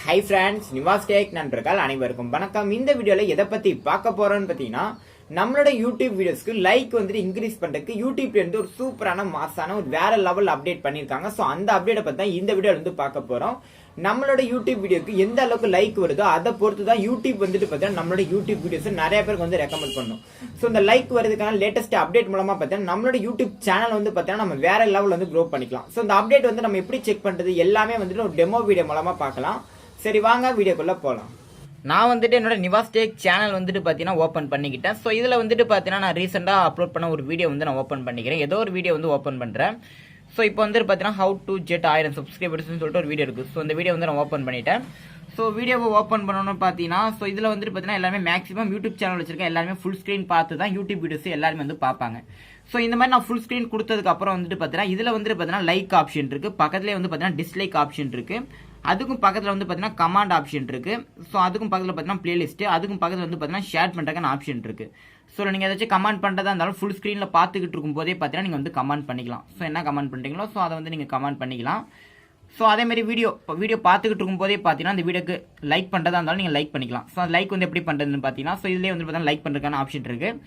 Hi friends, Nivas take நண்பர்கள் அனைவருக்கும் வணக்கம். இந்த வீடியோல எதை பத்தி பார்க்க போறோம்னு பாத்தீங்கன்னா, நம்மளோட யூடியூப் வீடியோஸ்க்கு லைக் வந்துட்டு இன்க்ரீஸ் பண்றதுக்கு யூடியூப்ல இருந்து ஒரு சூப்பரான மாசான ஒரு வேற லெவல் அப்டேட் பண்ணிருக்காங்க. சோ அந்த அப்டேட்டை பத்தி தான் இந்த வீடியோல இருந்து பார்க்க போறோம். நம்மளோட யூடியூப் வீடியோக்கு எந்த அளவுக்கு லைக் வருதோ அதை பொறுத்து தான் யூடியூப் வந்துட்டு பார்த்தீங்கன்னா நம்மளோட யூடியூப் வீடியோஸ் நிறைய பேருக்கு வந்து ரெக்கமெண்ட் பண்ணும். ஸோ இந்த லைக் வரதுக்கான லேட்டஸ்ட் அப்டேட் மூலமா பார்த்தீங்கன்னா நம்மளோட யூடியூப் சேனல் வந்து பார்த்தீங்கன்னா நம்ம வேற லெவல் வந்து க்ரோ பண்ணிக்கலாம். ஸோ இந்த அப்டேட் வந்து நம்ம எப்படி செக் பண்றது எல்லாமே வந்துட்டு ஒரு டெமோ வீடியோ மூலமா பார்க்கலாம். சரி வாங்க வீடியோக்குள்ள போகலாம். நான் வந்துட்டு என்னோட நிவாஸ் டேக் சேனல் வந்துட்டு பார்த்தீங்கன்னா ஓப்பன் பண்ணிக்கிட்டேன். ஸோ இதில் வந்துட்டு பார்த்தீங்கன்னா நான் ரீசெண்டாக அப்லோட் பண்ண ஒரு வீடியோ வந்து நான் ஓப்பன் பண்ணிக்கிறேன். ஏதோ ஒரு வீடியோ வந்து ஓப்பன் பண்ணுறேன். ஸோ இப்போ வந்துட்டு பார்த்தீங்கன்னா ஹவு டு ஜெட் 1000 சப்ஸ்கிரைபர்ஸ்னு சொல்லிட்டு ஒரு வீடியோ இருக்குது. ஸோ இந்த வீடியோ வந்து நான் ஓப்பன் பண்ணிட்டேன். ஸோ வீடியோவை ஓப்பன் பண்ணணும்னு பார்த்தீங்கன்னா ஸோ இதில் வந்துட்டு பார்த்தீங்கன்னா எல்லாமே மேக்ஸிமம் யூடியூப் சேனல் வச்சிருக்கேன் எல்லாருமே ஃபுல் ஸ்க்ரீன் பார்த்து தான் யூடியூப் வீடியோஸ் எல்லாருமே வந்து பார்ப்பாங்க. ஸோ இந்த மாதிரி நான் ஃபுல் ஸ்க்ரீன் கொடுத்ததுக்கு அப்புறம் வந்துட்டு பார்த்தீங்கன்னா இதில் வந்துட்டு பார்த்தீங்கன்னா லைக் ஆப்ஷன் இருக்குது, பக்கத்துலேயே வந்து பார்த்தீங்கன்னா டிஸ்லைக் ஆப்ஷன் இருக்குது, அதுக்கும் பக்கத்தில் வந்து பார்த்தீங்கன்னா கமாண்ட் ஆப்ஷன் இருக்குது. ஸோ அதுக்கும் பக்கத்தில் பார்த்தீங்கன்னா பிளேலிஸ்ட், அதுக்கும் பக்கத்தில் வந்து பார்த்தீங்கன்னா ஷேர் பண்ணுறதுக்கான ஆப்ஷன் இருக்குது. ஸோ நீங்கள் ஏதாச்சும் கமெண்ட் பண்ணுறதா இருந்தாலும் ஃபுல் ஸ்க்ரீனில் பார்த்துக்கிட்டு இருக்கும் போதே பார்த்தீங்கன்னா நீங்கள் வந்து கமெண்ட் பண்ணிக்கலாம். ஸோ என்ன கமெண்ட் பண்ணுறீங்களோ ஸோ அதை வந்து நீங்கள் கமெண்ட் பண்ணிக்கலாம். ஸோ அதேமாதிரி வீடியோ பார்த்துக்கிட்டு இருக்கும் போதே பார்த்தீங்கன்னா அந்த வீடியோக்கு லைக் பண்ணுறதா இருந்தாலும் நீங்கள் லைக் பண்ணிக்கலாம். ஸோ அது லைக் வந்து எப்படி பண்ணுறதுன்னு பார்த்தீங்கன்னா ஸோ இதுலேயே வந்து பார்த்தீங்கன்னா லைக் பண்ணுறதுக்கான ஆப்ஷன் இருக்குது.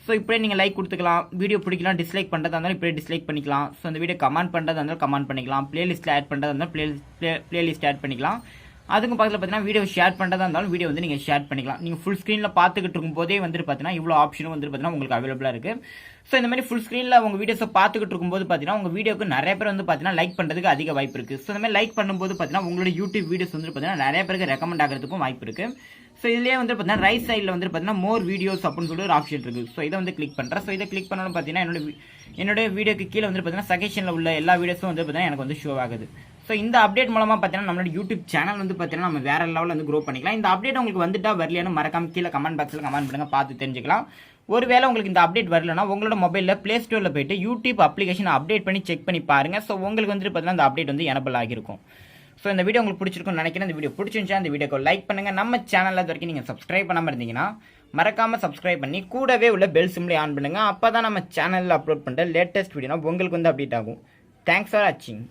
ஸோ இப்படியே நீங்கள் லைக் கொடுத்துக்கலாம். வீடியோ பிடிக்கலாம், டிஸ்லைக் பண்ணுறதா இருந்தாலும் இப்படியே டிஸ்லைக் பண்ணிக்கலாம். ஸோ அந்த வீடியோ கமெண்ட் பண்ணுறதா இருந்தாலும் கமெண்ட் பண்ணிக்கலாம். பிளேலிஸ்ட்டில் ஆட் பண்ணுறதா இருந்தாலும் பிளேலிஸ்ட் ஆட் பண்ணிக்கலாம். அதுக்கும் பக்கத்தில் பார்த்தீங்கன்னா வீடியோ ஷேர் பண்ணுறதா இருந்தாலும் வீடியோ வந்து நீங்கள் ஷேர் பண்ணிக்கலாம். நீங்கள் ஃபுல் ஸ்க்ரீனில் பார்த்துக்கிட்டு இருக்கும் போதே வந்துட்டு பார்த்தீங்கன்னா இவ்வளோ ஆப்ஷனும் வந்து பார்த்தீங்கன்னா உங்களுக்கு அவைலபிளாக இருக்குது. ஸோ இந்த மாதிரி ஃபுல் ஸ்க்ரீனில் உங்கள் வீடியோஸை பார்த்துக்கிட்டு இருக்கும்போது பார்த்தீங்கன்னா உங்கள் வீடியோக்கு நிறைய பேர் வந்து பார்த்தீங்கன்னா லைக் பண்ணுறதுக்கு அதிக வாய்ப்பு இருக்குது. ஸோ இந்த மாதிரி லைக் பண்ணும்போது பார்த்தீங்கன்னா உங்களோட யூடியூப் வீடியோஸ் வந்து பார்த்தீங்கன்னா நிறைய பேருக்கு ரெக்கமெண்ட் ஆகிறதுக்கும் வாய்ப்பு இருக்குது. ஸோ இதுலேயே வந்து பார்த்தீங்கன்னா ரைட் சைடில் வந்து பார்த்தீங்கன்னா மோர் வீடியோஸ் அப்படின்னு சொல்லி ஒரு ஆப்ஷன் இருக்குது. ஸோ இதை வந்து கிளிக் பண்ணுறேன். ஸோ இதை கிளிக் பண்ணணும் பார்த்தீங்கன்னா என்னோட வீடியோக்கு கீழே வந்து பார்த்தீங்கன்னா சஜஷனில் உள்ள எல்லா வீடியோஸும் வந்து பார்த்தீங்கன்னா எனக்கு வந்து ஷோ ஆகுது. ஸோ இந்த அப்டேட் மூலமாக பார்த்தீங்கன்னா நம்மளோட யூடியூப் சேனல் வந்து பார்த்தீங்கன்னா நம்ம வேற லெவலில் வந்து க்ரோ பண்ணிக்கலாம். இந்த அப்டேட் உங்களுக்கு வந்துட்டா வரலையானு மறக்காம கீழே கமெண்ட் பாக்ஸில் கமெண்ட் பண்ணுங்க, பார்த்து தெரிஞ்சுக்கலாம். ஒருவேளை உங்களுக்கு இந்த அப்டேட் வரலன்னா உங்களோட மொபைலில் பிளே ஸ்டோரில் போயிட்டு யூடியூப் அப்ளிகேஷன் அப்டேட் பண்ணி செக் பண்ணி பாருங்க. ஸோ உங்களுக்கு வந்துட்டு பார்த்தீங்கன்னா அந்த அப்டேட் வந்து எனபிள் ஆகிருக்கும். ஸோ இந்த வீடியோ உங்களுக்கு பிடிச்சிருக்கும்னு நினைக்கிறேன். இந்த வீடியோ பிடிச்சிருந்துச்சா இந்த வீடியோக்கு லைக் பண்ணுங்க. நம்ம சேனலில் இது வரைக்கும் நீங்கள் சப்ஸ்கிரைப் பண்ணாமல் இருந்தீங்கன்னா மறக்காம சப்ஸ்கிரைப் பண்ணி கூடவே உள்ள பெல் சிம்லே ஆன் பண்ணுங்க. அப்போ தான் நம்ம சேனலில் அப்லோட் பண்ணுற லேட்டஸ்ட் வீடியோனா உங்களுக்கு வந்து அப்டேட் ஆகும். தேங்க்ஸ் ஃபார் வாட்சிங்.